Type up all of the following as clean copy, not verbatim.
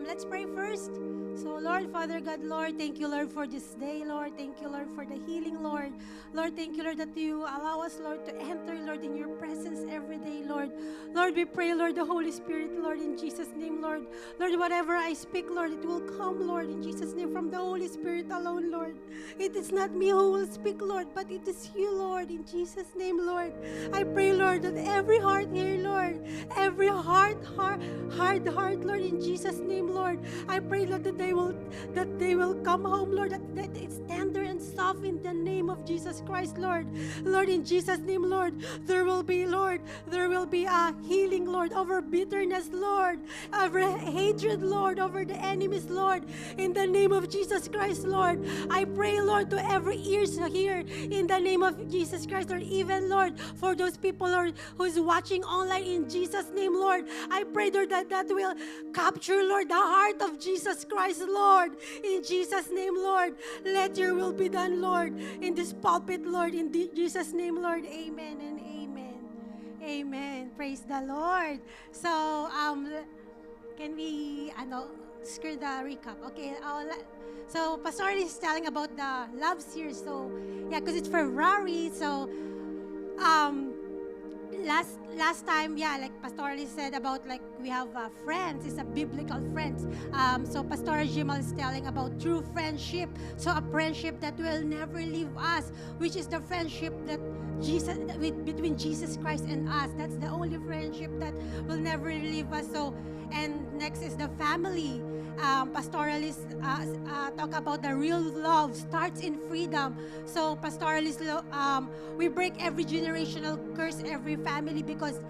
let's pray first. So, Lord, Father God, Lord, thank you, Lord, for this day, Lord. Thank you, Lord, for the healing, Lord. Lord, thank you, Lord, that you allow us, Lord, to enter, Lord, in your presence every day, Lord. Lord, we pray, Lord, the Holy Spirit, Lord, in Jesus' name, Lord. Lord, whatever I speak, Lord, it will come, Lord, in Jesus' name, from the Holy Spirit alone, Lord. It is not me who will speak, Lord, but it is you, Lord, in Jesus' name, Lord. I pray, Lord, that every heart here, Lord, every hard heart, Lord, in Jesus' name, Lord. I pray, Lord, that they will come home, Lord, that it's tender and soft in the name of Jesus Christ, Lord. Lord, in Jesus' name, Lord, there will be a healing, Lord, over bitterness, Lord, over hatred, Lord, over the enemies, Lord, in the name of Jesus Christ, Lord. I pray, Lord, to every ears here, in the name of Jesus Christ, Lord, even, Lord, for those people, Lord, who's watching online, in Jesus' name, Lord, I pray, Lord, that will capture, Lord, the heart of Jesus Christ, Lord, in Jesus' name, Lord. Let your will be done, Lord, in this pulpit, Lord, in Jesus' name, Lord. Amen and amen. Amen. Praise the Lord. So, can we, screw the recap? Okay, so Pastor is telling about the love series. So, yeah, because it's February. So, last time, yeah, like Pastor Ali said about, like, we have friends. It's a biblical friends. So Pastor Jimal is telling about true friendship. So a friendship that will never leave us, which is the friendship that between Jesus Christ and us. That's the only friendship that will never leave us. So, and next is the family. Pastoralists talk about the real love starts in freedom. So pastoralists, we break every generational curse, every family, because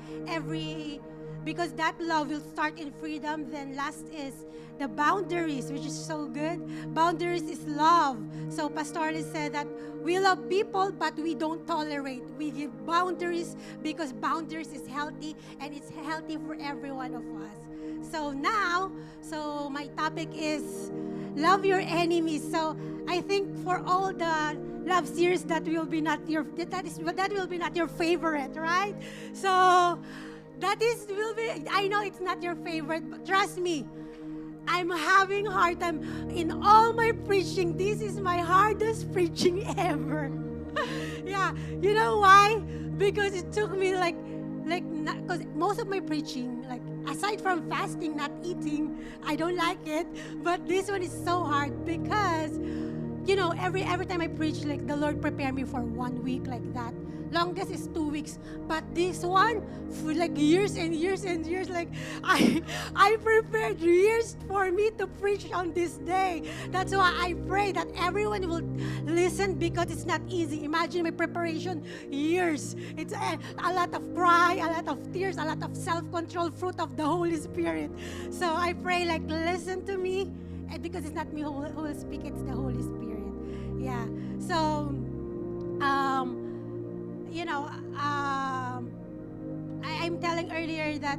that love will start in freedom. Then last is the boundaries, which is so good. Boundaries is love. So pastoralists said that we love people, but we don't tolerate. We give boundaries because boundaries is healthy, and it's healthy for every one of us. So now, my topic is love your enemies. So I think for all the love series, that will be not your favorite, right? So I know it's not your favorite, but trust me, I'm having a hard time in all my preaching. This is my hardest preaching ever. Yeah, you know why? Because it took me because most of my preaching, like, aside from fasting, not eating, I don't like it. But this one is so hard because, every time I preach, like, the Lord prepared me for 1 week like that. Longest is 2 weeks. But this one, for like years and years and years, like, I prepared years for me to preach on this day. That's why I pray that everyone will listen, because it's not easy. Imagine my preparation, years. It's a lot of cry, a lot of tears, a lot of self-control, fruit of the Holy Spirit. So I pray, like, listen to me, because it's not me who will speak, it's the Holy Spirit. Yeah. So, I'm telling earlier that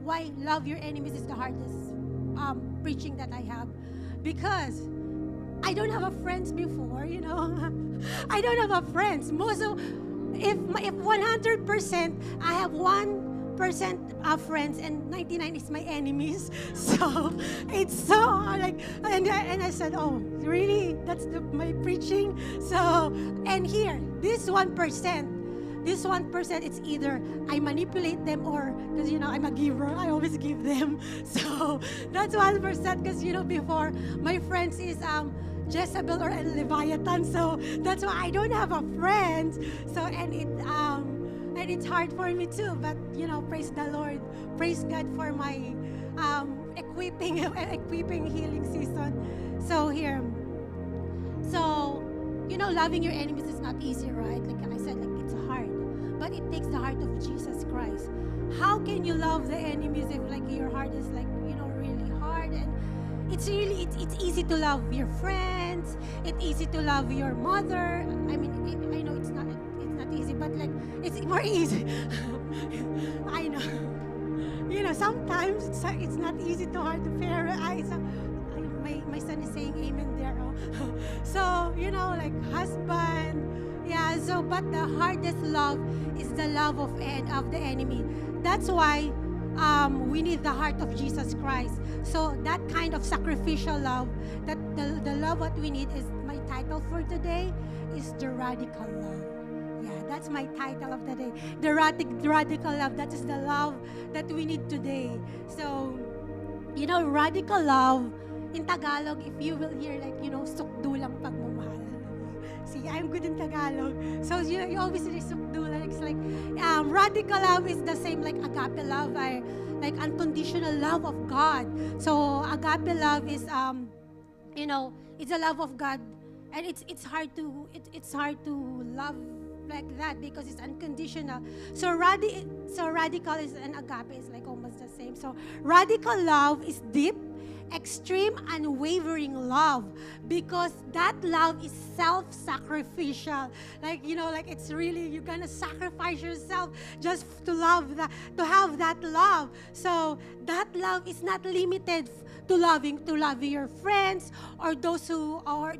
why love your enemies is the hardest preaching that I have, because I don't have a friends before, I don't have a friends. If 100%, I have 1% of friends, and 99 is my enemies. So it's so hard. And I said, oh, really? That's my preaching? So, and here, this 1%, it's either I manipulate them, or, because, I'm a giver, I always give them. So that's 1%, because, before, my friends is Jezebel or Leviathan. So that's why I don't have a friend. So, and it's hard for me too. But, praise the Lord. Praise God for my equipping healing season. So here. So, loving your enemies is not easy, right? Like I said, like, it's hard. But it takes the heart of Jesus Christ. How can you love the enemies if, like, your heart is, like, really hard? And it's easy to love your friends. It's easy to love your mother. I mean, I know it's not easy, but, like, it's more easy. I know. Sometimes it's not easy to hard to bear. My son is saying amen there. Oh. So, like, husband. Yeah, so, but the hardest love is the love of the enemy. That's why we need the heart of Jesus Christ. So that kind of sacrificial love, that the love what we need is, my title for today is the radical love. Yeah, that's my title of the day. The radical love. That is the love that we need today. So, radical love, in Tagalog, if you will hear sukdulang pagmamahal. See, I'm good in Tagalog. So you always say sukdulang. It's like, radical love is the same like agape love, like unconditional love of God. So agape love is, it's a love of God, and it's hard to love like that because it's unconditional. So radical is, and agape is like almost the same. So radical love is deep, extreme, unwavering love, because that love is self-sacrificial. Like it's really, you're gonna sacrifice yourself just to love that, to have that love. So that love is not limited to loving your friends or those who love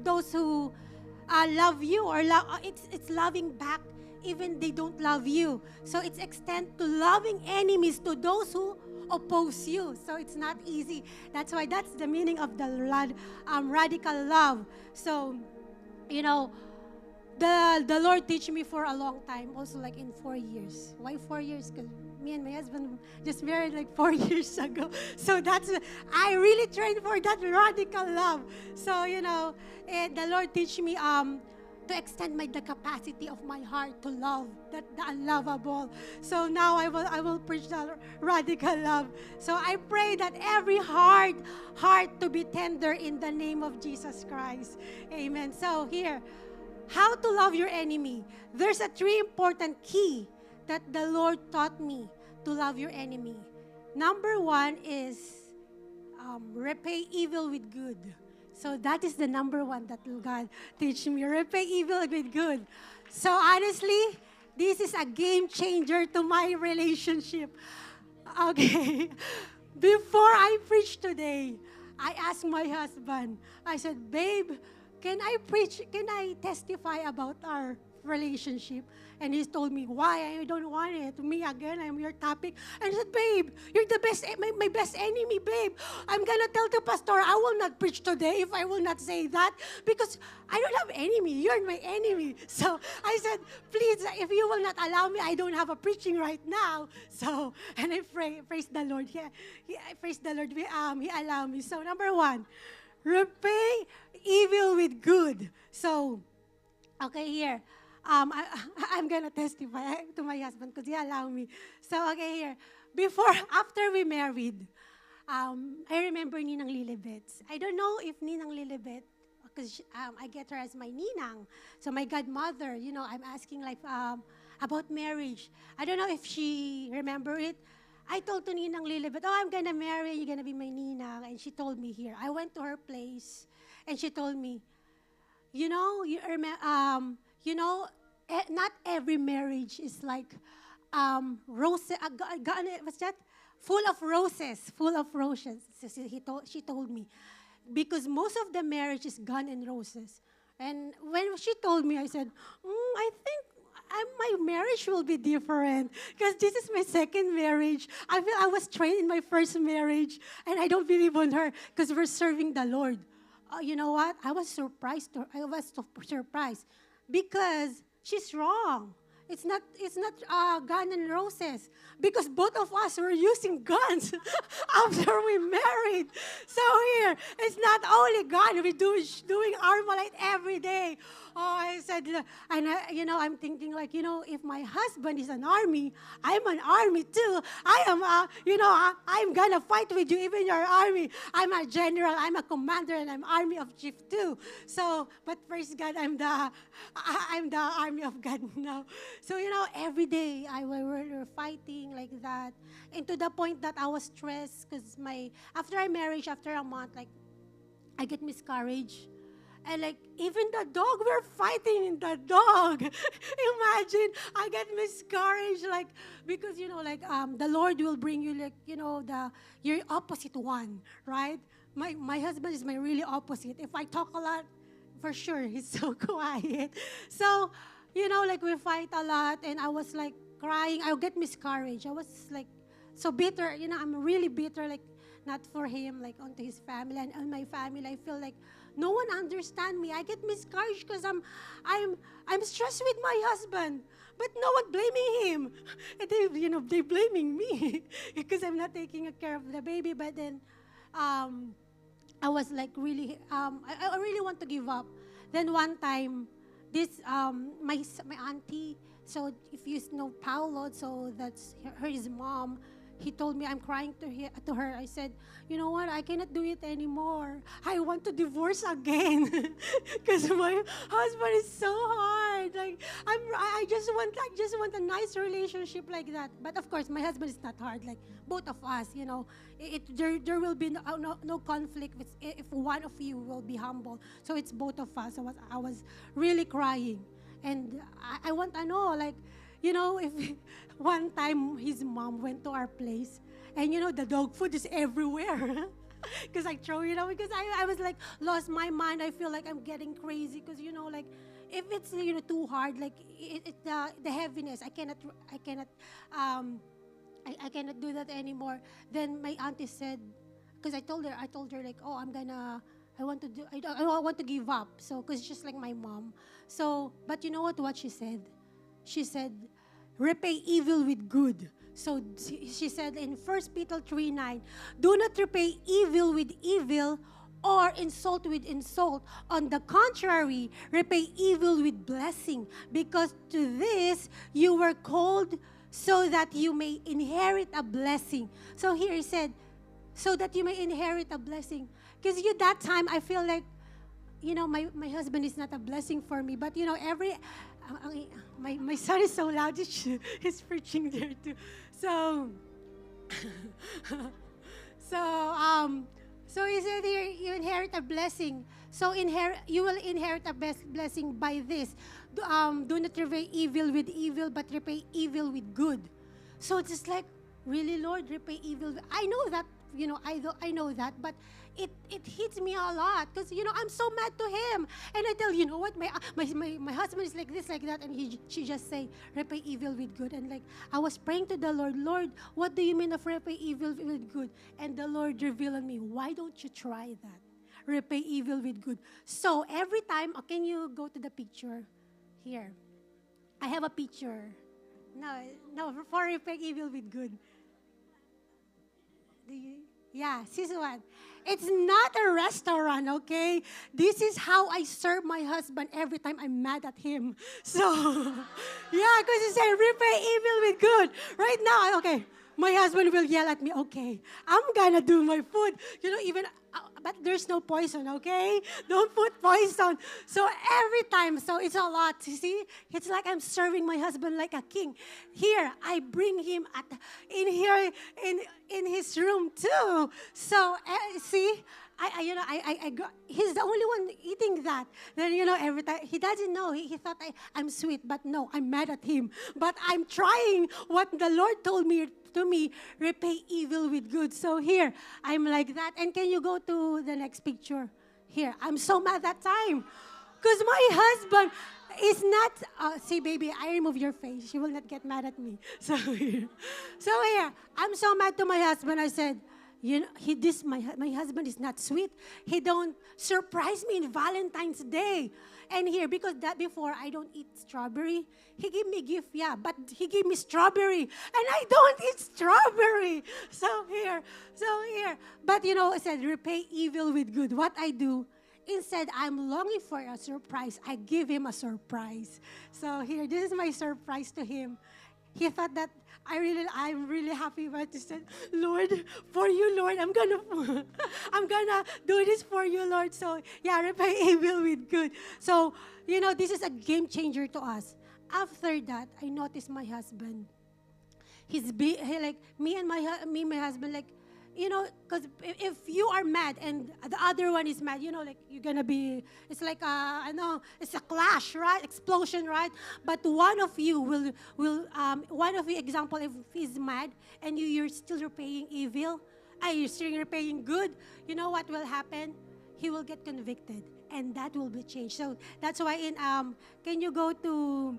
you, or it's loving back even they don't love you. So it's extend to loving enemies, to those who oppose you. So it's not easy. That's why that's the meaning of the radical love. So, the Lord teach me for a long time, also like in 4 years. Why 4 years? Because me and my husband just married like 4 years ago. So I really trained for that radical love. So, the Lord teach me to extend the capacity of my heart to love the unlovable. So now I will preach the radical love. So I pray that every heart to be tender in the name of Jesus Christ. Amen. So here, how to love your enemy. There's a 3 important key that the Lord taught me to love your enemy. Number 1 is repay evil with good. So that is the number 1 that God teach me. Repay evil with good. So honestly, this is a game changer to my relationship. Okay. Before I preach today, I asked my husband, I said, babe, can I testify about our relationship? And he told me, why? I don't want it. Me again, I'm your topic. And I said, babe, you're the best, my best enemy, babe. I'm going to tell the pastor, I will not preach today if I will not say that, because I don't have enemy. You're my enemy. So I said, please, if you will not allow me, I don't have a preaching right now. So, and I praise the Lord. Praise the Lord. He allowed me. So number 1, repay evil with good. So, okay, here. I'm going to testify to my husband because he allowed me. So, okay, here. After we married, I remember Ninang Lilibet. I don't know if Ninang Lilibet, because I get her as my Ninang. So, my godmother, I'm asking about marriage. I don't know if she remember it. I told to Ninang Lilibet, I'm going to marry, you're going to be my Ninang. And she told me here. I went to her place, and she told me, not every marriage is like roses. What's that? Full of roses. So she told me, because most of the marriage is gun and roses. And when she told me, I said, I think my marriage will be different, because this is my second marriage. I feel I was trained in my first marriage, and I don't believe on her because we're serving the Lord. You know what? I was surprised because she's wrong. It's not gun and roses, because both of us were using guns after we married. So here, it's not only gun. We're doing Armalite every day. Oh, I said, and I'm thinking if my husband is an army, I'm an army too. I'm gonna fight with you, even your army. I'm a general, I'm a commander, and I'm army of chief too. So, but praise God, I'm the army of God now. So, every day we're fighting like that. And to the point that I was stressed because after I marriage, after a month, I get miscarriage. And even the dog, we're fighting in the dog. Imagine, I get miscarriage, because, the Lord will bring you, your opposite one, right? My husband is my really opposite. If I talk a lot, for sure, he's so quiet. So, we fight a lot, and I was crying. I'll get miscarriage. I was so bitter. You know, I'm really bitter, like not for him, like onto his family and on my family. I feel like no one understand me. I get miscarriage because I'm I'm stressed with my husband, but no one blaming him. And they blaming me because I'm not taking care of the baby. But then, I was like really, I really want to give up. Then one time, this my auntie. So if you know Paulo, so that's his mom. He told me I'm crying to her. I said, you know what? I cannot do it anymore. I want to divorce again because my husband is so hard. Like I just want a nice relationship like that. But of course, my husband is not hard. Like both of us, there will be no conflict if one of you will be humble. So it's both of us. I was really crying, and I want to know, like, if one time his mom went to our place, and the dog food is everywhere. Because I throw it out, because I was like lost my mind. I feel like I'm getting crazy because like if it's too hard, like the heaviness, I cannot do that anymore. Then my auntie said, because I told her like, oh, I want to give up. So because just like my mom. So but you know what she said? She said, repay evil with good. So she said in 1 Peter 3:9, do not repay evil with evil or insult with insult. On the contrary, repay evil with blessing, because to this you were called, so that you may inherit a blessing. So here he said, so that you may inherit a blessing. Because that time I feel like, my husband is not a blessing for me. But my son is so loud. He's preaching there too. So, so he said here, you inherit a blessing. So you will inherit a blessing by this. Do not repay evil with evil, but repay evil with good. So it's just like, really, Lord, repay evil. I know that, I know that, but it hits me a lot because I'm so mad to him, and I tell what my husband is like this, like that, and she just say repay evil with good. And like I was praying to the Lord, what do you mean of repay evil with good? And the Lord revealed on me, why don't you try that? Repay evil with good. So every time, can you go to the picture here? I have a picture. No, for repay evil with good. Yeah, this one. It's not a restaurant, okay? This is how I serve my husband every time I'm mad at him. So, yeah, because he said, repay evil with good. Right now, okay, my husband will yell at me, okay, I'm gonna do my food. Even, but there's no poison, okay? Don't put poison. So every time, so it's a lot. You see, it's like I'm serving my husband like a king. Here, I bring him in his room too. So see, he's the only one eating that. Then every time he doesn't know. He thought I'm sweet, but no, I'm mad at him. But I'm trying what the Lord told me to me, repay evil with good. So here, I'm like that. And can you go to the next picture? Here, I'm so mad that time. Because my husband is not, see baby, I remove your face. She will not get mad at me. So here, I'm so mad to my husband. I said, my husband is not sweet. He don't surprise me in Valentine's Day. And here, because that before I don't eat strawberry, he gave me gift, yeah, but he gave me strawberry, and I don't eat strawberry. So here, but I said repay evil with good. What I do, instead I'm longing for a surprise, I give him a surprise. So here, this is my surprise to him. He thought that I'm really happy, but he said, Lord, for you, Lord, I'm gonna do this for you, Lord. So yeah, repay evil with good. So this is a game changer to us. After that, I noticed my husband. He like me and my husband, like because if you are mad and the other one is mad, like you're gonna be, it's like I know it's a clash, right? Explosion, right? But one of you will one of you, example, if he's mad and you're still repaying evil, you're still repaying good, you know what will happen? He will get convicted, and that will be changed. So that's why in can you go to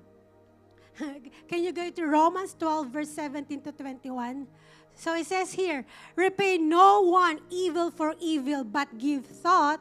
Can you go to Romans 12, verse 17 to 21? So it says here, repay no one evil for evil, but give thought.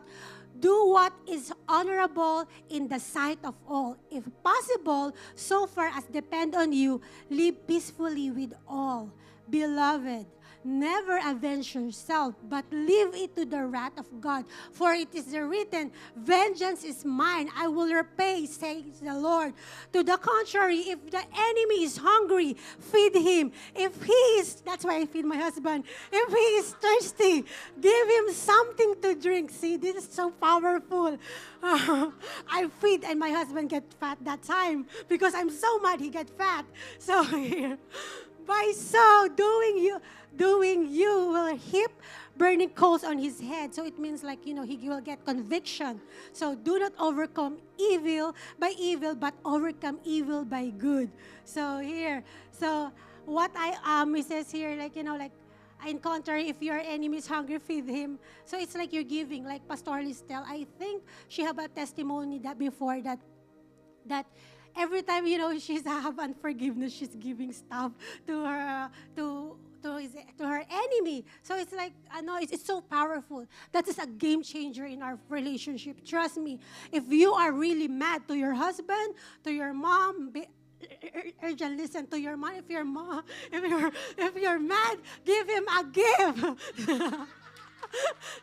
Do what is honorable in the sight of all. If possible, so far as depend on you, live peacefully with all. Beloved, never avenge yourself, but leave it to the wrath of God. For it is written, vengeance is mine, I will repay, says the Lord. To the contrary, if the enemy is hungry, feed him. If he is, that's why I feed my husband. If he is thirsty, give him something to drink. See, this is so powerful. I feed and my husband get fat that time because I'm so mad he get fat. So here, by so doing you will heap burning coals on his head. So it means like, he will get conviction. So do not overcome evil by evil, but overcome evil by good. So here, so what it says here, like, like, in contrary, if your enemy is hungry, feed him. So it's like you're giving, like Pastor Listel. I think she have a testimony that before that every time, she's have unforgiveness, she's giving stuff to her, to her enemy. So it's like, I know it's so powerful. That is a game changer in our relationship. Trust me. If you are really mad to your husband, to your mom, urgent listen to your mom. If you're mad, give him a gift.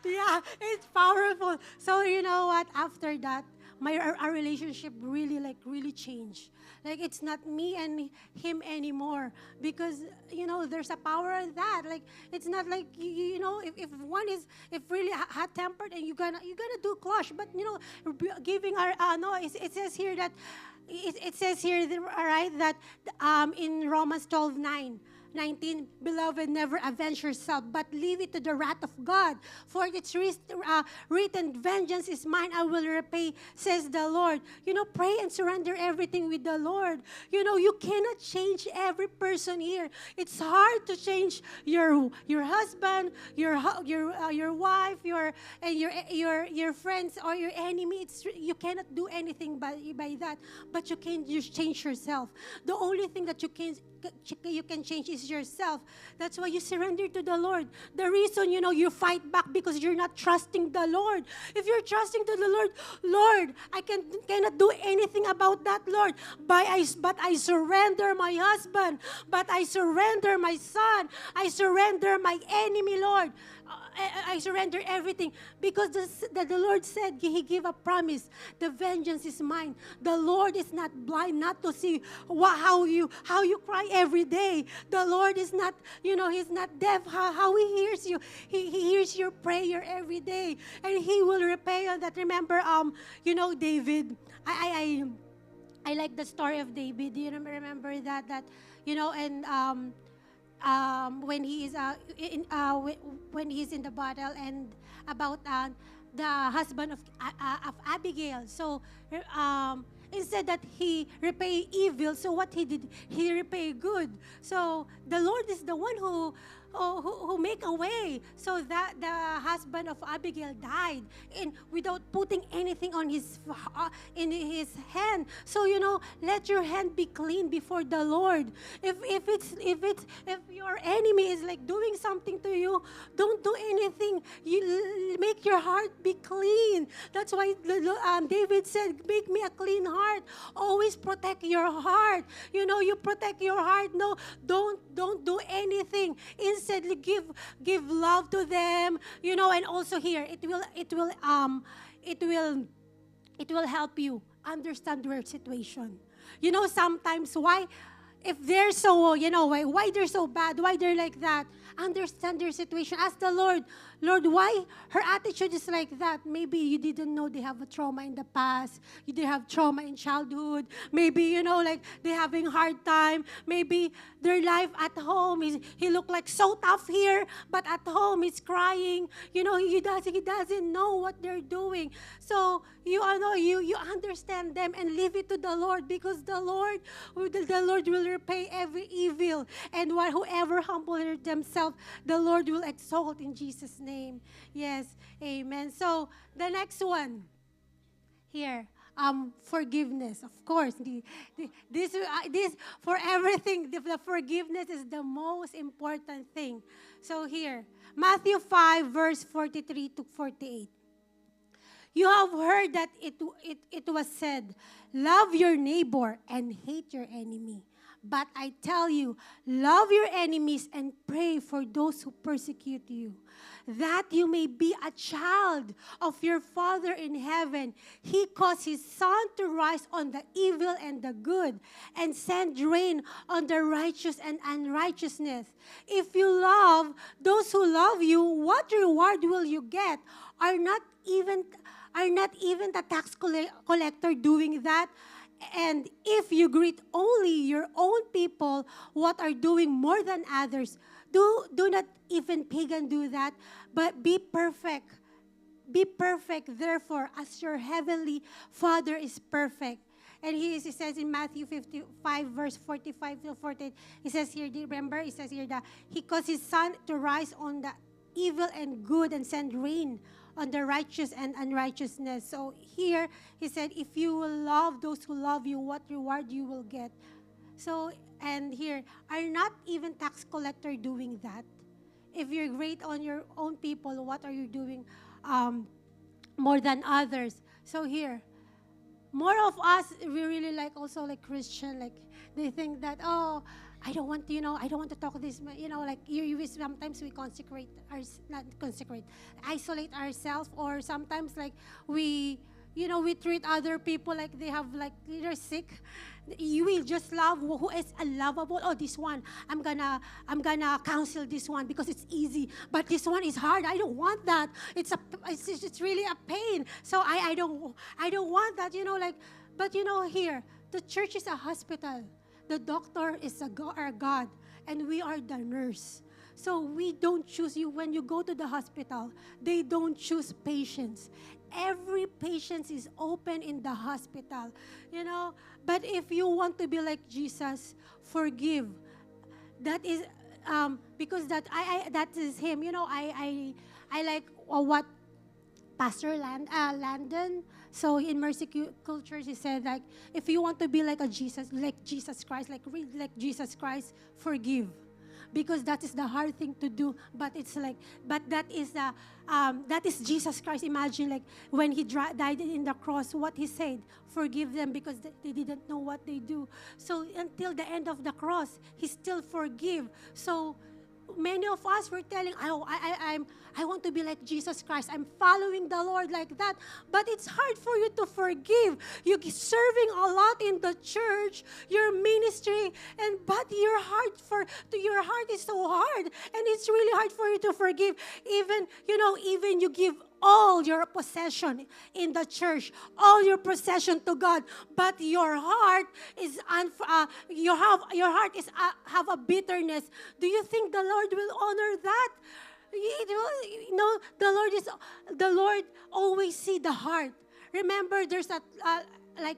Yeah, it's powerful. So you know what? After that, our relationship really changed. Like it's not me and him anymore because there's a power in that. Like it's not like if one is really hot tempered and you're gonna do clash, but giving our no. It says here that it says here right that in Romans 12:19, beloved, never avenge yourself, but leave it to the wrath of God. For it's written, vengeance is mine, I will repay, says the Lord. Pray and surrender everything with the Lord. You cannot change every person here. It's hard to change your husband, your wife, your friends or your enemy. You cannot do anything by that, but you can just change yourself. The only thing that you can change is yourself. That's why you surrender to the Lord. The reason, you fight back because you're not trusting the Lord. If you're trusting to the Lord, I cannot do anything about that, Lord. But I surrender my husband. But I surrender my son. I surrender my enemy, Lord. I surrender everything because the Lord said He gave a promise. The vengeance is mine. The Lord is not blind not to see how you cry every day. The Lord is not, He's not deaf. How He hears you. He hears your prayer every day, and He will repay on that. Remember, David. I like the story of David. Do you remember that and when he is when he's in the battle and about the husband of Abigail. So instead that he repay evil, so what he did, he repay good. So the Lord is the one who make a way so that the husband of Abigail died without putting anything on in his hand. So let your hand be clean before the Lord. If your enemy is like doing something to you, don't do anything. You make your heart be clean. That's why David said, "Make me a clean heart." Always protect your heart. You protect your heart. No, don't do anything. Instead, give love to them, and also here it will help you understand their situation. Sometimes why, if they're so, why they're so bad, why they're like that. Understand their situation. Ask the Lord, why her attitude is like that? Maybe you didn't know they have a trauma in the past. You did have trauma in childhood. Maybe, like they're having hard time. Maybe their life at home he look like so tough here, but at home he's crying. He doesn't know what they're doing. So you understand them and leave it to the Lord, because the Lord will repay every evil, and whoever humble themselves, the Lord will exalt in Jesus' name. Yes, amen. So the next one here, forgiveness. Of course, this for everything, the forgiveness is the most important thing. So here, Matthew 5, verse 43 to 48. You have heard that it was said, love your neighbor and hate your enemy. But I tell you, love your enemies and pray for those who persecute you, that you may be a child of your Father in heaven. He caused His sun to rise on the evil and the good, and send rain on the righteous and unrighteousness. If you love those who love you, what reward will you get? Are not even the tax collector doing that? And if you greet only your own people, what are doing more than others? Do not even pagan do that, but be perfect. Be perfect, therefore, as your heavenly Father is perfect. And he says in Matthew 55, verse 45 to 48, he says here, remember, he says here that He caused His sun to rise on the evil and good, and send rain on the righteous and unrighteousness. So here, he said, if you will love those who love you, what reward you will get. So, and here, are not even tax collector doing that? If you're great on your own people, what are you doing more than others? So here, more of us, we really like also like Christian, like they think that, oh, I don't want to, I don't want to talk this, like sometimes we not consecrate, isolate ourselves, or sometimes like we treat other people like they have like, they're sick. You will just love who is unlovable. Oh, this one, I'm gonna counsel this one because it's easy, but this one is hard. I don't want that. It's really a pain. So I don't want that. But here the church is a hospital. The doctor is our God, and we are the nurse. So we don't choose you. When you go to the hospital, they don't choose patients. Every patient is open in the hospital, But if you want to be like Jesus, forgive. That is because that is Him. I like what Pastor Landon. So in Mercy Cultures, he said, like, if you want to be like Jesus Christ, like Jesus Christ, forgive. Because that is the hard thing to do, but that is Jesus Christ. Imagine, like, when He died in the cross, what He said, forgive them because they didn't know what they do. So until the end of the cross, He still forgive. So many of us were telling, I want to be like Jesus Christ. I'm following the Lord like that. But it's hard for you to forgive. You're serving a lot in the church, your ministry, but your heart is so hard, and it's really hard for you to forgive. Even you give all your possession in the church, all your possession to God, but your heart is have a bitterness. Do you think the Lord will honor that? The Lord always see the heart. Remember, there's like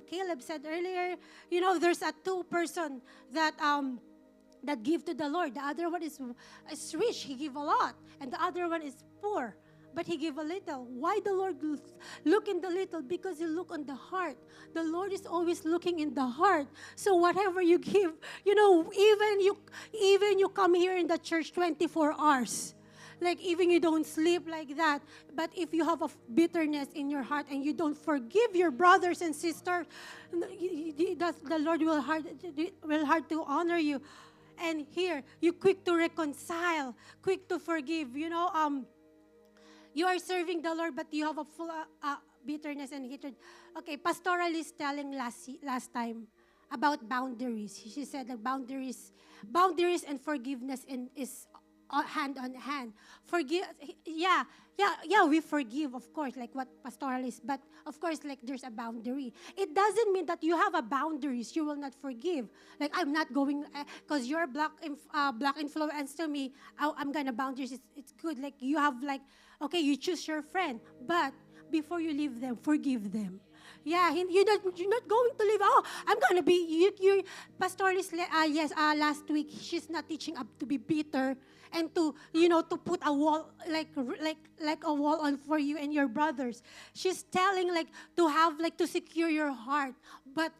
Caleb said earlier, there's a two-person that give to the Lord. The other one is rich, he give a lot, and the other one is poor, but he give a little. Why the Lord look in the little? Because He look on the heart. The Lord is always looking in the heart. So whatever you give, even you come here in the church 24 hours. Like, even you don't sleep like that. But if you have a bitterness in your heart and you don't forgive your brothers and sisters, the Lord will hard to honor you. And here, you quick to reconcile, quick to forgive. You are serving the Lord, but you have a full bitterness and hatred. Okay, Pastoral is telling last time about boundaries. She said that boundaries and forgiveness is hand on hand. We forgive, of course, like what Pastoral is, but of course, like, there's a boundary. It doesn't mean that you have a boundaries, you will not forgive. Like, I'm not going, because you're black influence to me, I'm gonna boundaries. It's good. Like, you have, like, okay, you choose your friend, but before you leave them, forgive them. Yeah, you're not going to live. Oh, I'm gonna be. You Pastor Liz, yes, last week she's not teaching up to be bitter and to to put a wall like a wall on for you and your brothers. She's telling like to have like to secure your heart, but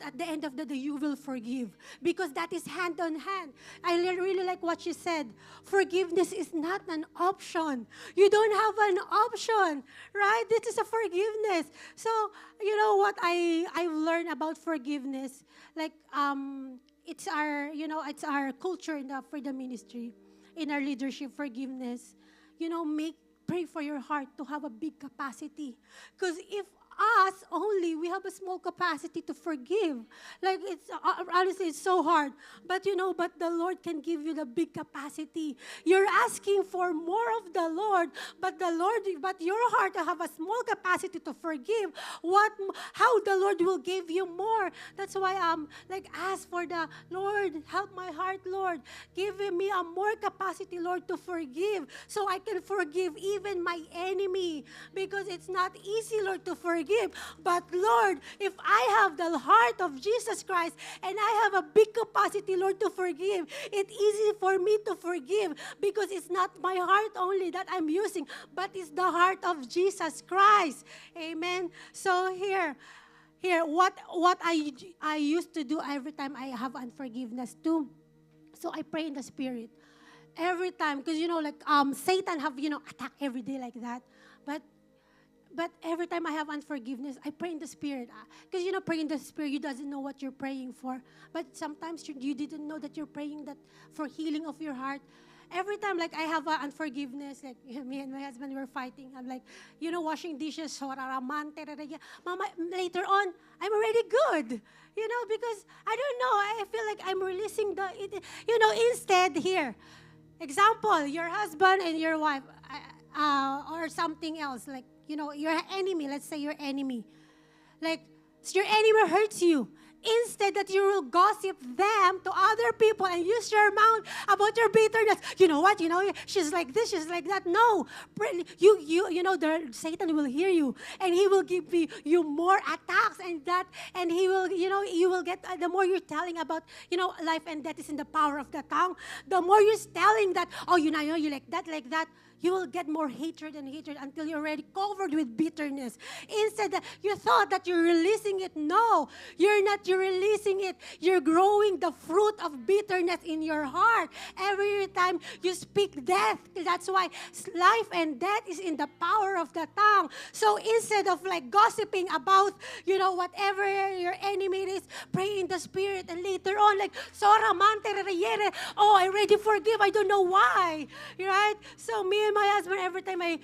at the end of the day, you will forgive because that is hand on hand. I really like what she said. Forgiveness is not an option. You don't have an option, right? This is a forgiveness. So, you know what I've learned about forgiveness? Like, it's it's our culture in the freedom ministry, in our leadership, forgiveness. Pray for your heart to have a big capacity. Because if us only, we have a small capacity to forgive. Like honestly, it's so hard. But but the Lord can give you the big capacity. You're asking for more of the Lord, but your heart to have a small capacity to forgive. How the Lord will give you more. That's why like ask for the Lord, help my heart, Lord. Give me a more capacity, Lord, to forgive, so I can forgive even my enemy. Because it's not easy, Lord, to forgive. But Lord, if I have the heart of Jesus Christ and I have a big capacity, Lord, to forgive, it's easy for me to forgive because it's not my heart only that I'm using, but it's the heart of Jesus Christ. Amen. So here, what I used to do every time I have unforgiveness too. So I pray in the Spirit every time, because Satan have attack every day like that. But every time I have unforgiveness, I pray in the Spirit. Because, praying in the Spirit, you doesn't know what you're praying for. But sometimes you didn't know that you're praying that for healing of your heart. Every time, like, I have unforgiveness, like, me and my husband were fighting. I'm like, washing dishes, Mama, later on, I'm already good. Because, I don't know, I feel like I'm releasing instead here. Example, your husband and your wife, or something else, like, your enemy, let's say your enemy. Like, your enemy hurts you. Instead that you will gossip them to other people and use your mouth about your bitterness. You know what? She's like this, she's like that. No. Satan will hear you and he will give you more attacks and he will, you will get, the more you're telling about, life and death is in the power of the tongue. The more you're telling that, you like that, you will get more hatred and hatred until you're already covered with bitterness. Instead, that you thought that you're releasing it. No, you're not. You're releasing it. You're growing the fruit of bitterness in your heart. Every time you speak death, that's why life and death is in the power of the tongue. So instead of like gossiping about, whatever your enemy is, pray in the Spirit, and later on, like, I already forgive. I don't know why. Right? So me and my husband, every time I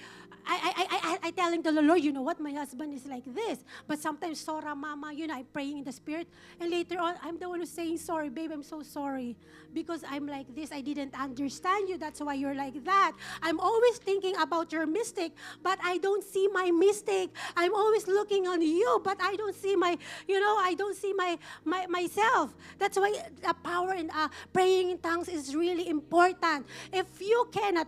telling the Lord, you know what, my husband is like this. But sometimes, Sora, Mama, I'm praying in the Spirit. And later on, I'm the one who's saying, sorry, babe, I'm so sorry. Because I'm like this, I didn't understand you. That's why you're like that. I'm always thinking about your mistake, but I don't see my mistake. I'm always looking on you, but I don't see I don't see myself. That's why the power in praying in tongues is really important. If you cannot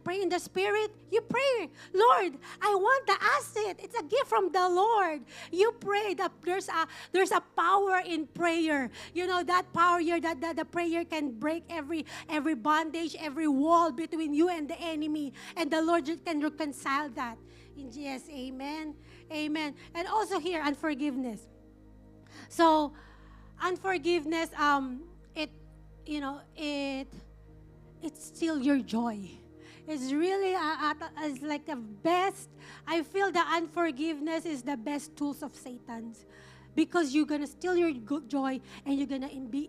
pray in the Spirit, you pray, Lord, I want the asset. It's a gift from the Lord. You pray that there's a power in prayer. That power here, that the prayer can break every bondage, every wall between you and the enemy. And the Lord can reconcile that. Yes, amen. Amen. And also here, unforgiveness. So, unforgiveness, it's still your joy. It's really it's like the best. I feel the unforgiveness is the best tools of Satan's, because you're gonna steal your good joy and you're gonna be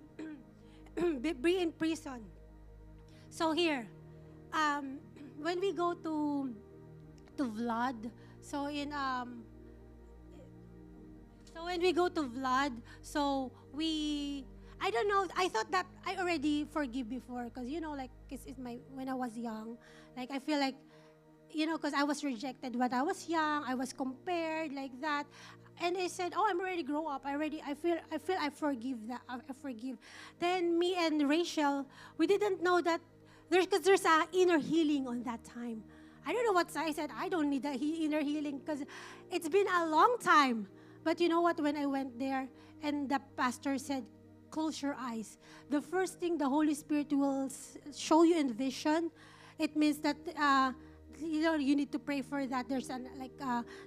in prison. So here, when we go to Vlad, when we go to Vlad, I don't know. I thought that I already forgive before, because when I was young, like I feel like, because I was rejected when I was young, I was compared like that, and I said, I'm already grow up. I feel I forgive that. I forgive. Then me and Rachel, we didn't know that there's a inner healing on that time. I don't know what I said. I don't need that inner healing because it's been a long time. But you know what? When I went there and the pastor said, close your eyes. The first thing the Holy Spirit will show you in vision, it means that you need to pray for that. There's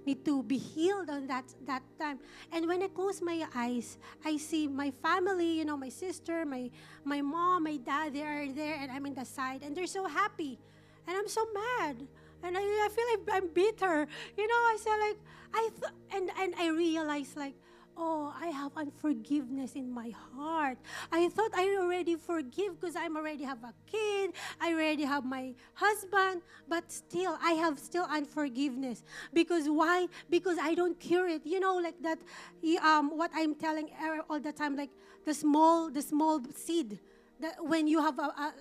need to be healed on that time. And when I close my eyes, I see my family, my sister, my mom, my dad, they are there, and I'm in the side, and they're so happy, and I'm so mad, and I feel like I'm bitter. I said and I realized oh, I have unforgiveness in my heart. I thought I already forgive because I already have a kid, I already have my husband, but still, I have still unforgiveness. Because why? Because I don't cure it. Like that, what I'm telling all the time, like the small seed. That when you have a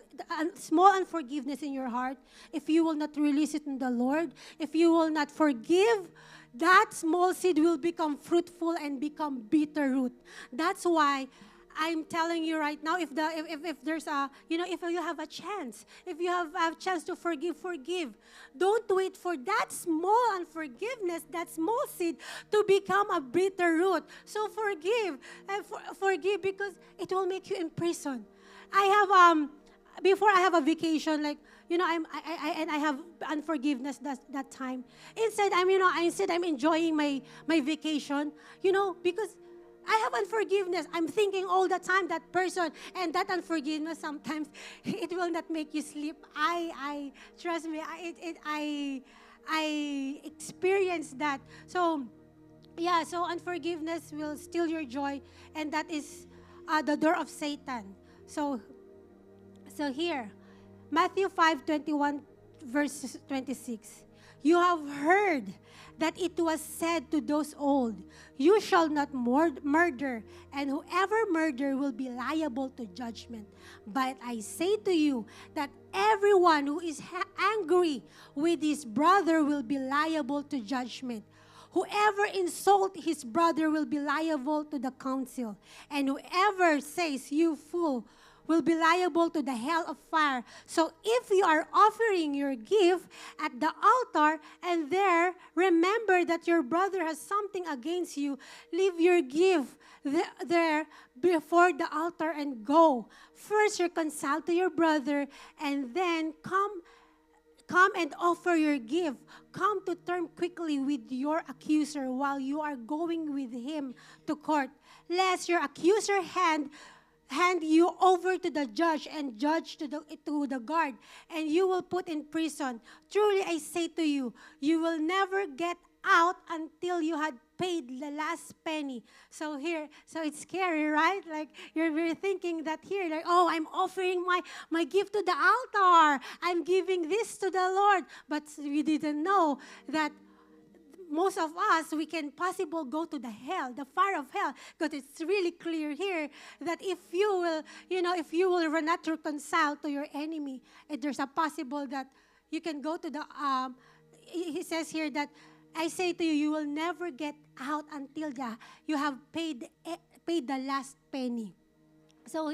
small unforgiveness in your heart, if you will not release it in the Lord, if you will not forgive, that small seed will become fruitful and become bitter root. That's why I'm telling you right now, if there's a, if you have a chance, if you have a chance to forgive. Don't wait for that small unforgiveness, that small seed to become a bitter root. So forgive, and forgive because it will make you in prison. I have before I have a vacation, I have unforgiveness that time. Instead, I'm enjoying my vacation, because I have unforgiveness. I'm thinking all the time that person, and that unforgiveness sometimes it will not make you sleep. I trust me. I experienced that. So yeah, so unforgiveness will steal your joy, and that is the door of Satan. So here, Matthew 5:21, verse 26. You have heard that it was said to those old, you shall not murder, and whoever murder will be liable to judgment. But I say to you that everyone who is angry with his brother will be liable to judgment. Whoever insults his brother will be liable to the council. And whoever says, you fool, will be liable to the hell of fire. So if you are offering your gift at the altar and there remember that your brother has something against you, leave your gift there before the altar and go. First reconcile to your brother and then come and offer your gift. Come to terms quickly with your accuser while you are going with him to court, lest your accuser hand you over to the judge and judge to the guard, and you will put in prison. Truly I say to you, you will never get out until you had paid the last penny. So it's scary, right? Like you're thinking that here, like, oh, I'm offering my gift to the altar. I'm giving this to the Lord. But we didn't know that most of us, we can possibly go to the fire of hell, because it's really clear here that if you will not reconcile to your enemy, there's a possible that you can go to the, he says here that, I say to you, you will never get out until you have paid the last penny. So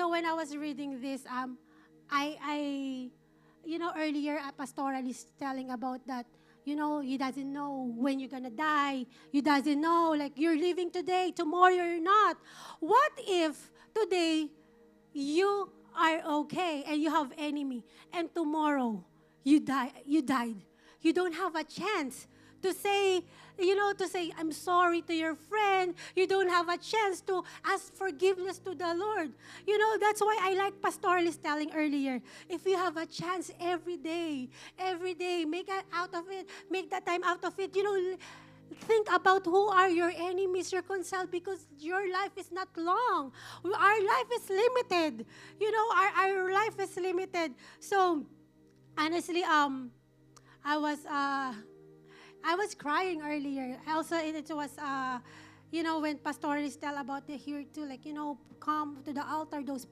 when I was reading this, I earlier a pastoral is telling about that. You doesn't know when you're gonna die. You doesn't know, like you're living today, tomorrow you're not. What if today you are okay and you have enemy, and tomorrow you died? You don't have a chance to say, I'm sorry to your friend. You don't have a chance to ask forgiveness to the Lord. That's why I like pastoralist telling earlier, if you have a chance every day, make that time out of it. Think about who are your enemies, reconcile, because your life is not long. Our life is limited. Our life is limited. So, honestly, I was crying earlier. Also, it was, when pastoralists tell about the here too, come to the altar, those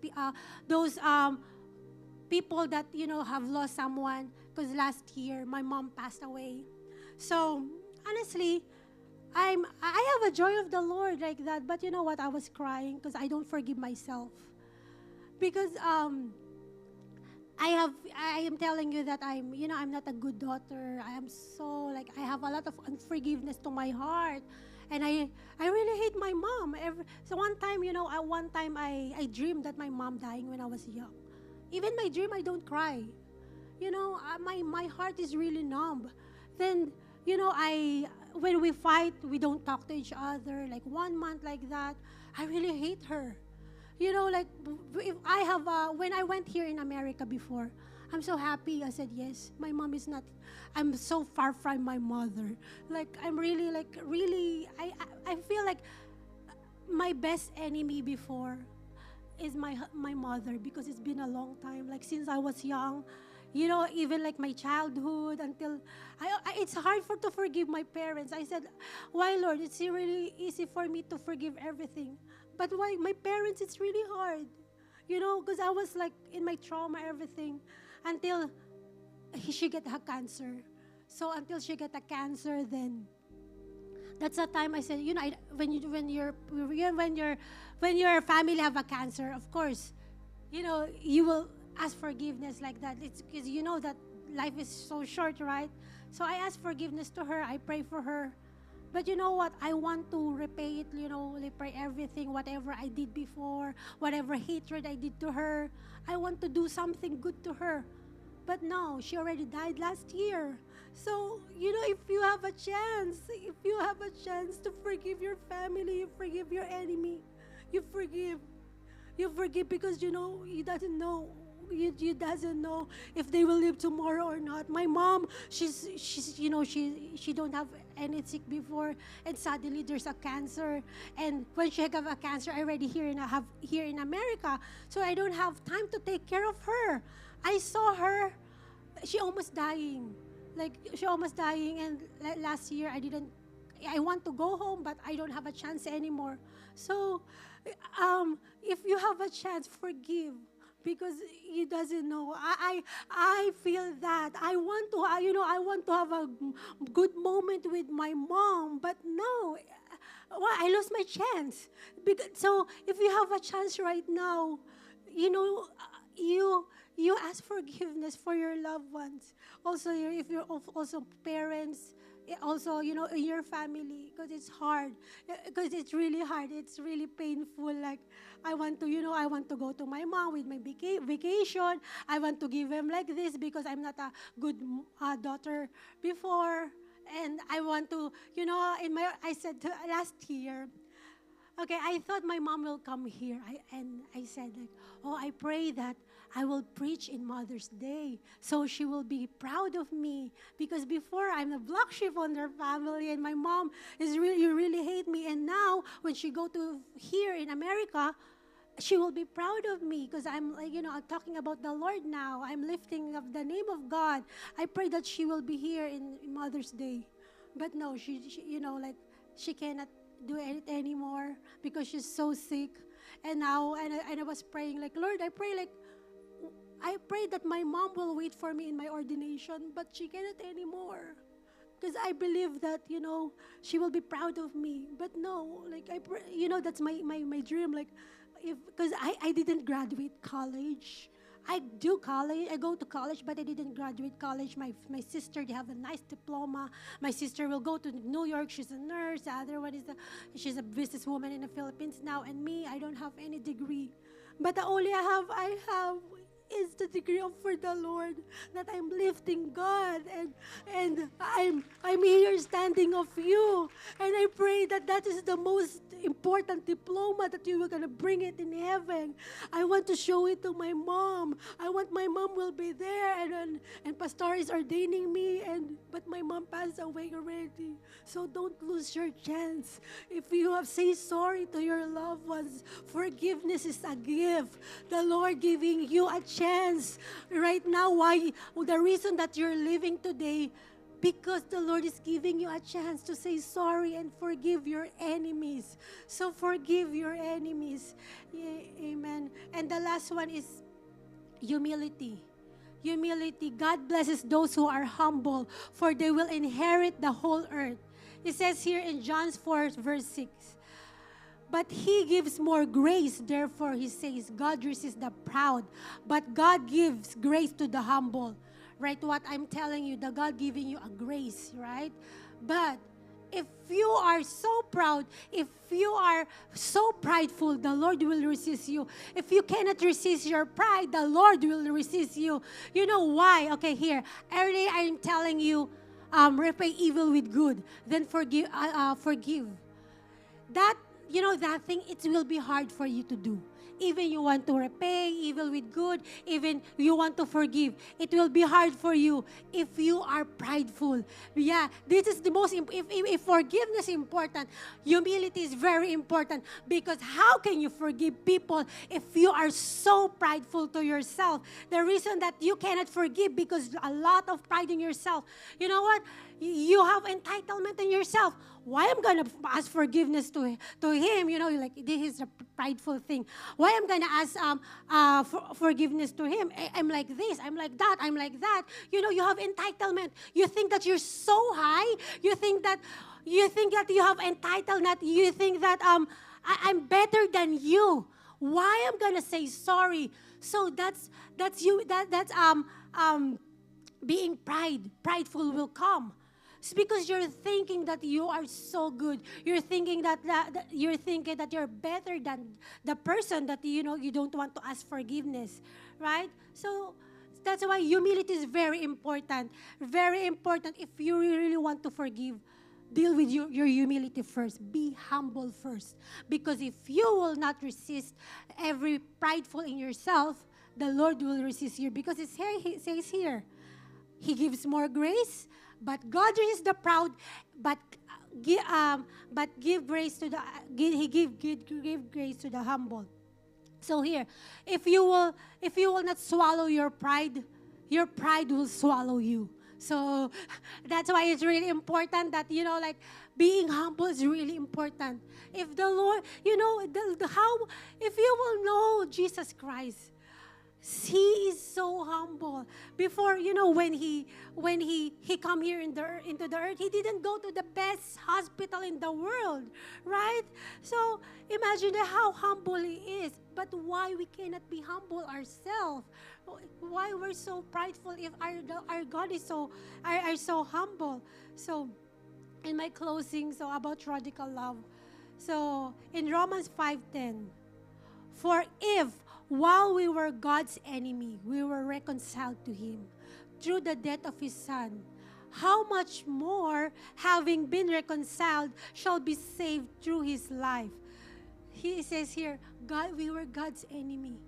people that, have lost someone, because last year, my mom passed away. So, honestly, I have a joy of the Lord like that, but you know what? I was crying because I don't forgive myself. Because, I am telling you that I'm not a good daughter. I am so, like, I have a lot of unforgiveness to my heart. And I really hate my mom. So one time, I dreamed that my mom dying when I was young. Even my dream, I don't cry. My heart is really numb. Then, when we fight, we don't talk to each other, like 1 month like that. I really hate her. Like, if I have, when I went here in America before, I'm so happy. I said, yes, my mom is not, I'm so far from my mother. Like, I'm really, like, really, I feel like my best enemy before is my mother, because it's been a long time. Like, since I was young, even like my childhood until it's hard to forgive my parents. I said, why, Lord? It's really easy for me to forgive everything. But why my parents, it's really hard. Because I was like in my trauma, everything, until she get a cancer. So until she get a cancer, then that's the time I said, when your family have a cancer, of course, you will ask forgiveness like that. It's because you know that life is so short, right? So I ask forgiveness to her. I pray for her. But you know what? I want to repay it, repay everything, whatever I did before, whatever hatred I did to her. I want to do something good to her. But no, she already died last year. So, if you have a chance, to forgive your family, you forgive your enemy, you forgive. You forgive because, you doesn't know. You doesn't know if they will live tomorrow or not. My mom, she's she don't have any sick before, and suddenly there's a cancer. And when she have a cancer, I already here in America, so I don't have time to take care of her. I saw her, she almost dying, and last year I want to go home, but I don't have a chance anymore. So, if you have a chance, forgive, because he doesn't know. I feel that I want to have a good moment with my mom, but no, well, I lost my chance. So if you have a chance right now, you ask forgiveness for your loved ones. Also, if you're also parents, also, in your family, because it's hard, because it's really hard, it's really painful. Like, I want to go to my mom with my vacation. I want to give him like this because I'm not a good daughter before. And I want to, I said last year, okay, I thought my mom will come here. I said, like, oh, I pray that I will preach in Mother's Day, so she will be proud of me. Because before, I'm a black sheep on their family, and my mom really hate me. And now, when she go to here in America, she will be proud of me because I'm like, I'm talking about the Lord now. I'm lifting up the name of God. I pray that she will be here in Mother's Day. But no, she she cannot do it anymore because she's so sick. And now, and I was praying, like, Lord, I pray that my mom will wait for me in my ordination, but she cannot anymore. Because I believe that, she will be proud of me. But no, like, I pray, that's my dream. Like, because I didn't graduate college. I go to college, but I didn't graduate college. My sister, they have a nice diploma. My sister will go to New York. She's a nurse. The other one she's a businesswoman in the Philippines now. And me, I don't have any degree. But the only I have is the degree of for the Lord, that I'm lifting God, and I'm here standing of you, and I pray that is the most important diploma that you were gonna bring it in heaven. I want to show it to my mom. I want my mom will be there, and Pastor is ordaining me, but my mom passed away already. So don't lose your chance. If you have say sorry to your loved ones, forgiveness is a gift. The Lord giving you a chance right now. Why? The reason that you're living today, because the Lord is giving you a chance to say sorry and forgive your enemies. So forgive your enemies. Amen. And the last one is humility. Humility. God blesses those who are humble, for they will inherit the whole earth. It says here in John 4, verse 6. but He gives more grace. Therefore, He says, God resists the proud, but God gives grace to the humble. Right? What I'm telling you, the God giving you a grace, right? But if you are so proud, if you are so prideful, the Lord will resist you. If you cannot resist your pride, the Lord will resist you. You know why? Okay, here. Earlier, I'm telling you, repay evil with good, then forgive. That, that thing, it will be hard for you to do. Even you want to repay evil with good, even you want to forgive, it will be hard for you if you are prideful. Yeah, this is the most, if forgiveness is important, humility is very important, because how can you forgive people if you are so prideful to yourself? The reason that you cannot forgive, because a lot of pride in yourself. You know what? You have entitlement in yourself. Why I'm gonna ask forgiveness to him? Like, this is a prideful thing. Why I'm gonna ask forgiveness to him? I'm like this, I'm like that, I'm like that. You have entitlement. You think that you're so high. You think that you have entitlement. You think that I'm better than you. Why I'm gonna say sorry? So that's being prideful will come. It's because you're thinking that you are so good. You're thinking that you're better than the person that you don't want to ask forgiveness, right? So that's why humility is very important. Very important. If you really want to forgive, deal with your humility first. Be humble first. Because if you will not resist every prideful in yourself, the Lord will resist you. Because He says here, He gives more grace, but God resists the proud, but give grace to He give grace to the humble. So here, if you will not swallow your pride will swallow you. So that's why it's really important that like being humble is really important. If the Lord, if you will know Jesus Christ, He is so humble. Before, when he come here into the earth, He didn't go to the best hospital in the world, right? So imagine how humble He is. But why we cannot be humble ourselves? Why we're so prideful if our God is are so humble? So in my closing, so about radical love. So in Romans 5:10, for if while we were God's enemy, we were reconciled to Him through the death of His Son, how much more, having been reconciled, shall be saved through His life? He says here, we were God's enemy.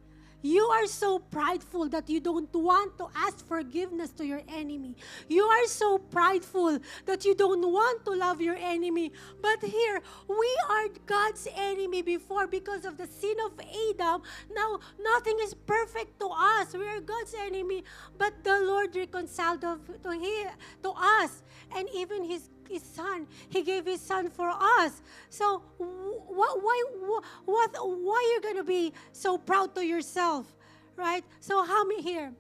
You are so prideful that you don't want to ask forgiveness to your enemy. You are so prideful that you don't want to love your enemy. But here, we are God's enemy before because of the sin of Adam. Now, nothing is perfect to us. We are God's enemy. But the Lord reconciled to us. And even His Son. He gave His Son for us. So why you're going to be so proud to yourself, right? So how many here?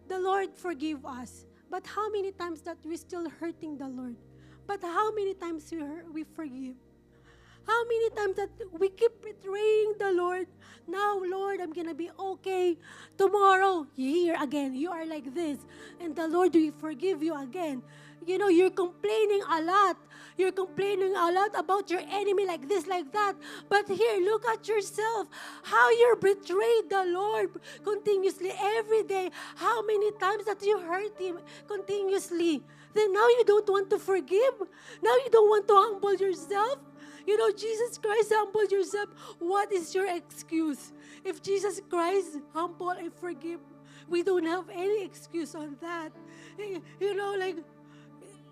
The Lord forgive us. But how many times that we still hurting the Lord? But how many times we forgive? How many times that we keep betraying the Lord? Now, Lord, I'm going to be okay. Tomorrow, here again, you are like this. And the Lord will forgive you again. You're complaining a lot. You're complaining a lot about your enemy like this, like that. But here, look at yourself. How you betrayed the Lord continuously every day. How many times that you hurt Him continuously. Then now you don't want to forgive. Now you don't want to humble yourself. Jesus Christ humbled yourself. What is your excuse? If Jesus Christ humble and forgive, we don't have any excuse on that.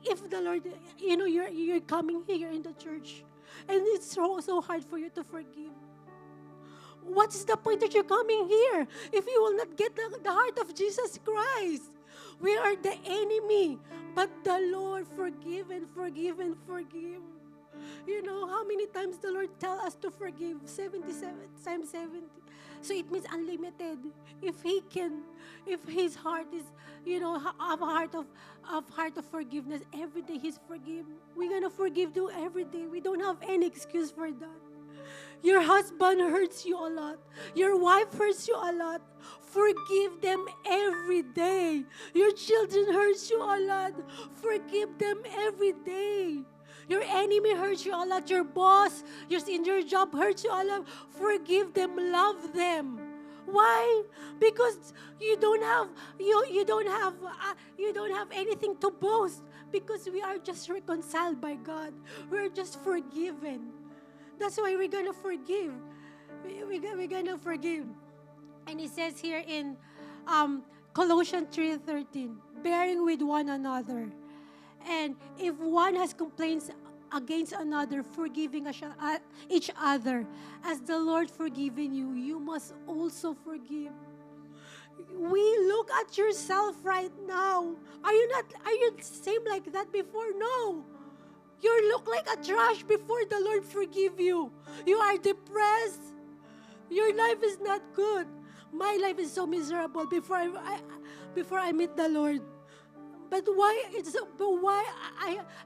If the Lord, you're coming here in the church, and it's so hard for you to forgive. What is the point that you're coming here if you will not get the heart of Jesus Christ? We are the enemy, but the Lord forgive and forgive and forgive. How many times the Lord tell us to forgive? 77 times 70. So it means unlimited. If His heart is, have a heart of forgiveness, every day He's forgive. We're gonna forgive you every day. We don't have any excuse for that. Your husband hurts you a lot. Your wife hurts you a lot. Forgive them every day. Your children hurts you a lot. Forgive them every day. Your enemy hurts you a lot. Your boss, in your job hurts you a lot. Forgive them, love them. Why? Because you don't have anything to boast, because we are just reconciled by God. We're just forgiven. That's why we're gonna forgive. We're gonna forgive. And it says here in Colossians 3:13, bearing with one another. And if one has complaints against another, forgiving each other, as the Lord forgiven you, you must also forgive. We look at yourself right now. Are you same like that before? No. You look like a trash before the Lord forgive you. You are depressed. Your life is not good. My life is so miserable before I meet the Lord. But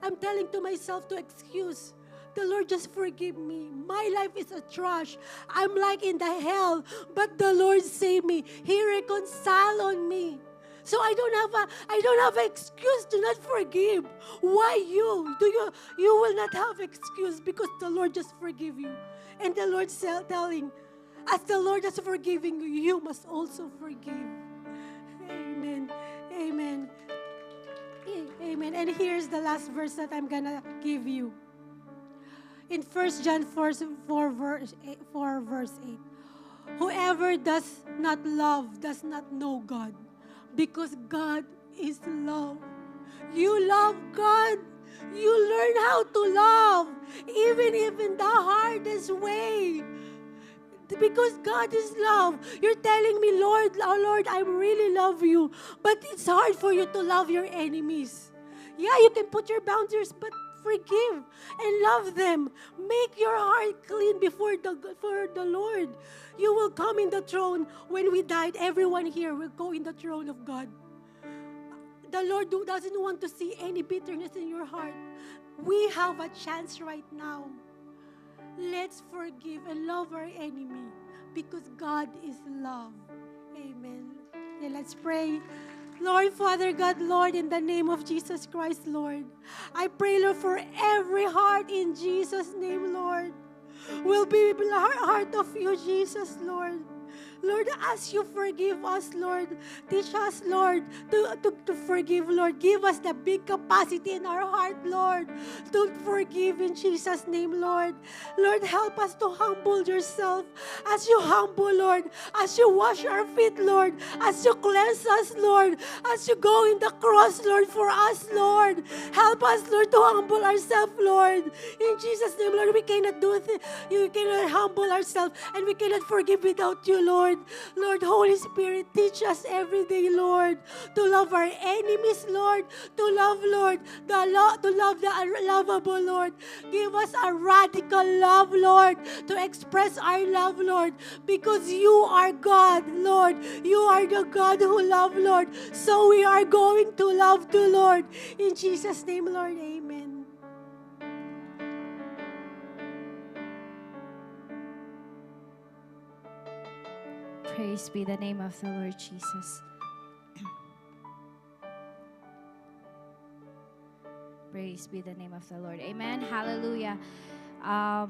I'm telling to myself to excuse. The Lord just forgive me. My life is a trash. I'm like in the hell, but the Lord saved me. He reconciled on me. So I don't have an excuse to not forgive. Why you? You will not have excuse, because the Lord just forgive you. And the Lord telling, as the Lord is forgiving you, you must also forgive. Amen. Amen. Amen. And here's the last verse that I'm gonna give you. In 1 John 4 verse 8. Whoever does not love does not know God, because God is love. You love God. You learn how to love, even in the hardest way. Because God is love. You're telling me, Lord, oh Lord, I really love you. But it's hard for you to love your enemies. Yeah, you can put your boundaries, but forgive and love them. Make your heart clean before the Lord. You will come in the throne. When we died, everyone here will go in the throne of God. The Lord doesn't want to see any bitterness in your heart. We have a chance right now. Let's forgive and love our enemy, because God is love. Amen. Yeah, let's pray. Lord, Father God, Lord, in the name of Jesus Christ, Lord, I pray, Lord, for every heart in Jesus' name, Lord, will be the heart of you, Jesus, Lord. Lord, as you forgive us, Lord, teach us, Lord, to forgive, Lord. Give us the big capacity in our heart, Lord, to forgive in Jesus' name, Lord. Lord, help us to humble yourself as you humble, Lord, as you wash our feet, Lord, as you cleanse us, Lord, as you go in the cross, Lord, for us, Lord. Help us, Lord, to humble ourselves, Lord. In Jesus' name, Lord, we cannot do it. You cannot humble ourselves, and we cannot forgive without you, Lord. Lord, Holy Spirit, teach us every day, Lord, to love our enemies, Lord, to love, Lord, to love the unlovable, Lord. Give us a radical love, Lord, to express our love, Lord, because you are God, Lord. You are the God who loves, Lord. So we are going to love too, Lord. In Jesus' name, Lord, amen. Praise be the name of the Lord Jesus. Praise be the name of the Lord. Amen. Hallelujah. I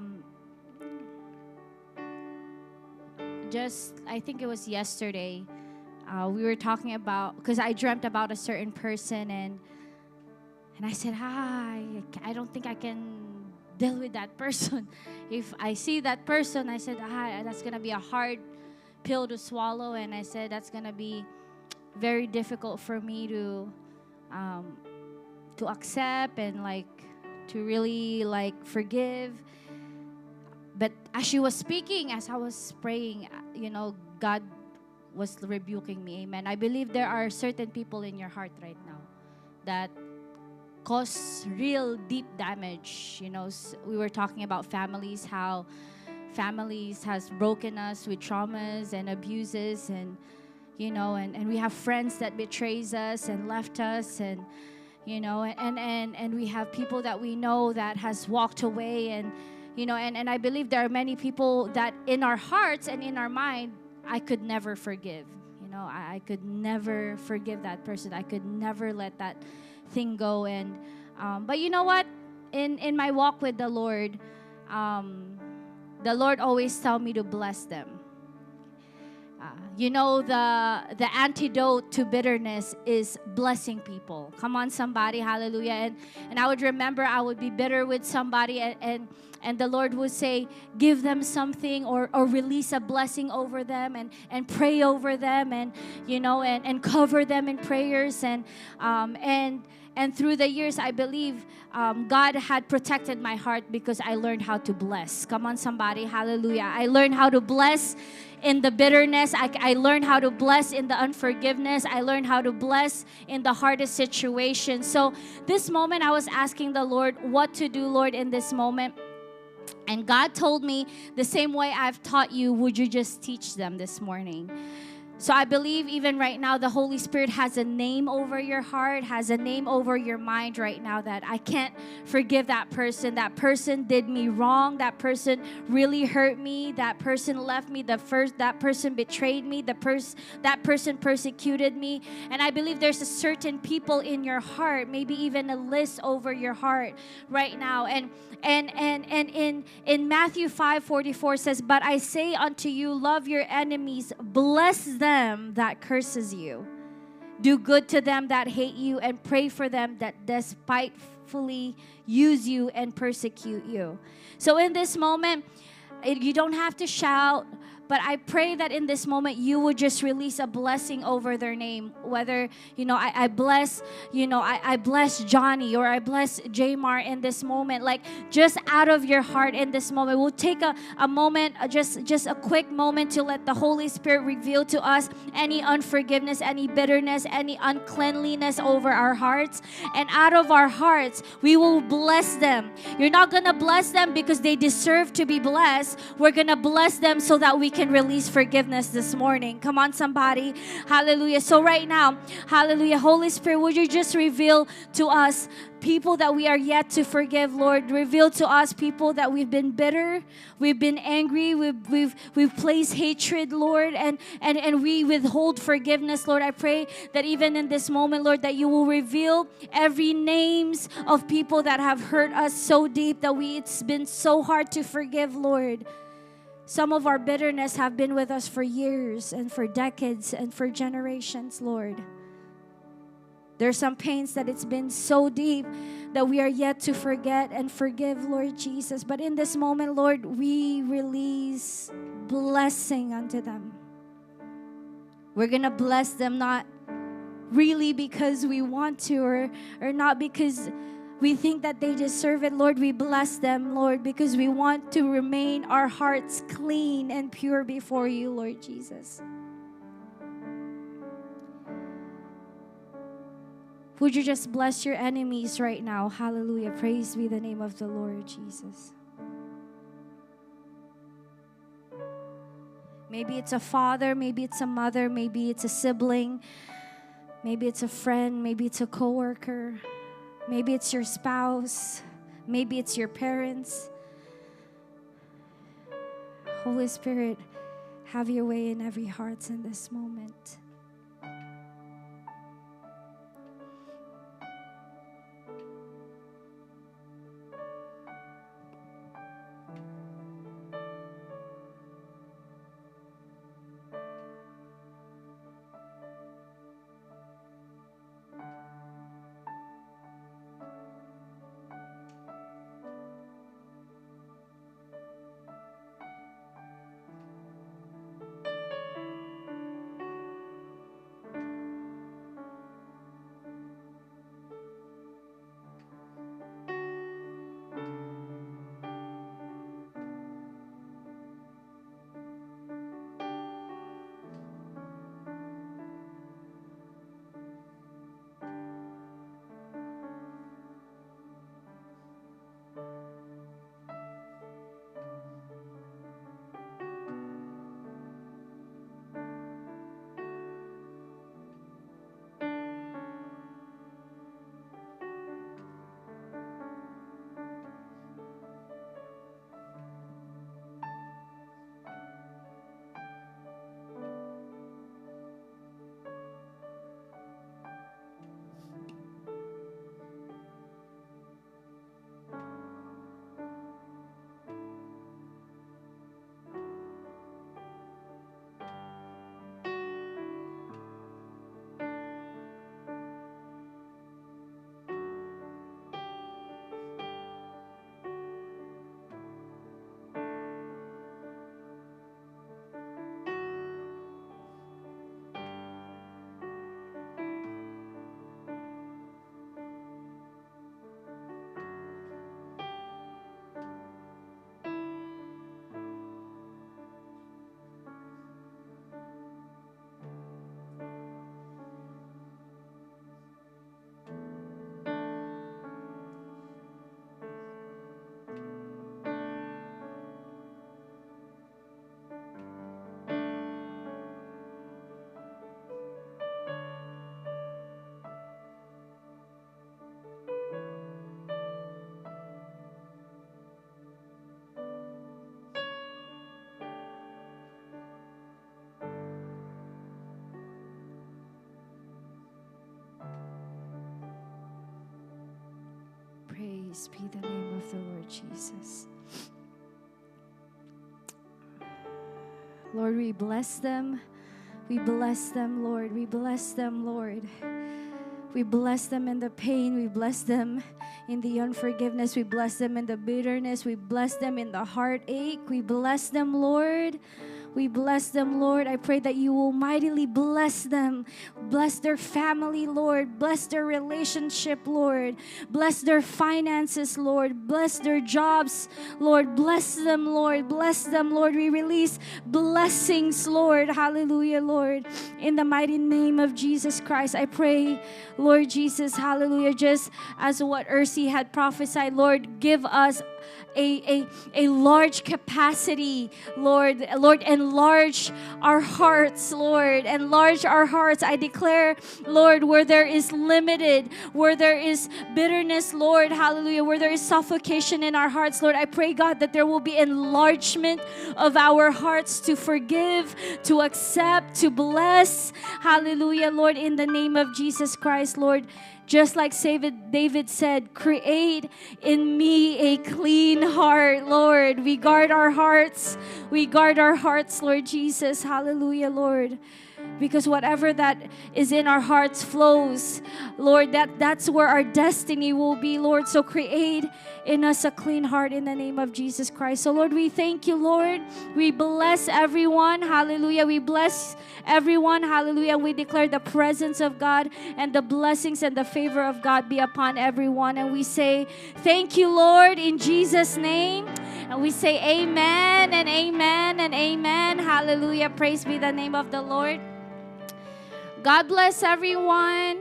think it was yesterday, we were talking about, because I dreamt about a certain person, and I said, I don't think I can deal with that person. If I see that person, I said, that's going to be a hard pill to swallow, and I said that's gonna be very difficult for me to accept and to really forgive. But as she was speaking, as I was praying, God was rebuking me. Amen. I believe there are certain people in your heart right now that cause real deep damage. We were talking about families, how families has broken us with traumas and abuses, and we have friends that betrays us and left us, and and we have people that we know that has walked away, and And I believe there are many people that in our hearts and in our mind, I could never forgive. I could never forgive that person. I could never let that thing go. But you know what? In my walk with the Lord always tell me to bless them. The antidote to bitterness is blessing people. Come on, somebody, hallelujah. And I would remember I would be bitter with somebody, and the Lord would say, give them something, or release a blessing over them, and pray over them, and cover them in prayers. And through the years, I believe God had protected my heart because I learned how to bless. Come on, somebody, hallelujah. I learned how to bless in the bitterness. I learned how to bless in the unforgiveness. I learned how to bless in the hardest situation. So this moment, I was asking the Lord what to do, Lord, in this moment. And God told me, the same way I've taught you, would you just teach them this morning? So I believe even right now, the Holy Spirit has a name over your heart, has a name over your mind right now, that I can't forgive that person. That person did me wrong. That person really hurt me. That person left me. That person betrayed me. That person persecuted me. And I believe there's a certain people in your heart, maybe even a list over your heart right now. And in Matthew 5:44 says, but I say unto you, love your enemies, bless them that curses you, do good to them that hate you, and pray for them that despitefully use you and persecute you. So in this moment, you don't have to shout, but I pray that in this moment you would just release a blessing over their name. Whether, I bless, I bless Johnny, or I bless Jamar in this moment. Like, just out of your heart in this moment. We'll take a moment, just a quick moment, to let the Holy Spirit reveal to us any unforgiveness, any bitterness, any uncleanliness over our hearts. And out of our hearts, we will bless them. You're not going to bless them because they deserve to be blessed. We're going to bless them so that we can release forgiveness this morning. Come on, somebody. Hallelujah. So right now, hallelujah, Holy Spirit, would you just reveal to us people that we are yet to forgive, Lord? Reveal to us people that we've been bitter, we've been angry, we've placed hatred, Lord, and we withhold forgiveness, Lord. I pray that even in this moment, Lord, that you will reveal every names of people that have hurt us so deep that it's been so hard to forgive, Lord. Some of our bitterness have been with us for years and for decades and for generations, Lord. There's some pains that it's been so deep that we are yet to forget and forgive, Lord Jesus. But in this moment, Lord, we release blessing unto them. We're going to bless them, not really because we want to, or not because we think that they deserve it, Lord. We bless them, Lord, because we want to remain our hearts clean and pure before you, Lord Jesus. Would you just bless your enemies right now? Hallelujah. Praise be the name of the Lord Jesus. Maybe it's a father, maybe it's a mother, maybe it's a sibling, maybe it's a friend, maybe it's a coworker. Maybe it's your spouse. Maybe it's your parents. Holy Spirit, have your way in every heart in this moment. Praise be the name of the Lord Jesus. Lord, we bless them. We bless them, Lord. We bless them, Lord. We bless them in the pain. We bless them in the unforgiveness. We bless them in the bitterness. We bless them in the heartache. We bless them, Lord. We bless them, Lord. I pray that you will mightily bless them. Bless their family, Lord. Bless their relationship, Lord. Bless their finances, Lord. Bless their jobs, Lord. Bless them, Lord. Bless them, Lord. We release blessings, Lord. Hallelujah, Lord. In the mighty name of Jesus Christ, I pray, Lord Jesus, hallelujah. Just as what Ursi had prophesied, Lord, give us a large capacity, Lord. Lord, enlarge our hearts, Lord. Enlarge our hearts. I declare, Lord, where there is limited, where there is bitterness, Lord, hallelujah, where there is suffocation in our hearts, Lord, I pray, God, that there will be enlargement of our hearts to forgive, to accept, to bless, hallelujah, Lord, in the name of Jesus Christ, Lord. Just like David said, create in me a clean heart, Lord. We guard our hearts. We guard our hearts, Lord Jesus. Hallelujah, Lord. Because whatever that is in our hearts flows, Lord, that's where our destiny will be, Lord. So create in us a clean heart in the name of Jesus Christ. So, Lord, we thank you, Lord. We bless everyone. Hallelujah. We bless everyone. Hallelujah. We declare the presence of God and the blessings and the favor of God be upon everyone. And we say, thank you, Lord, in Jesus' name. And we say amen and amen and amen. Hallelujah. Praise be the name of the Lord. God bless everyone.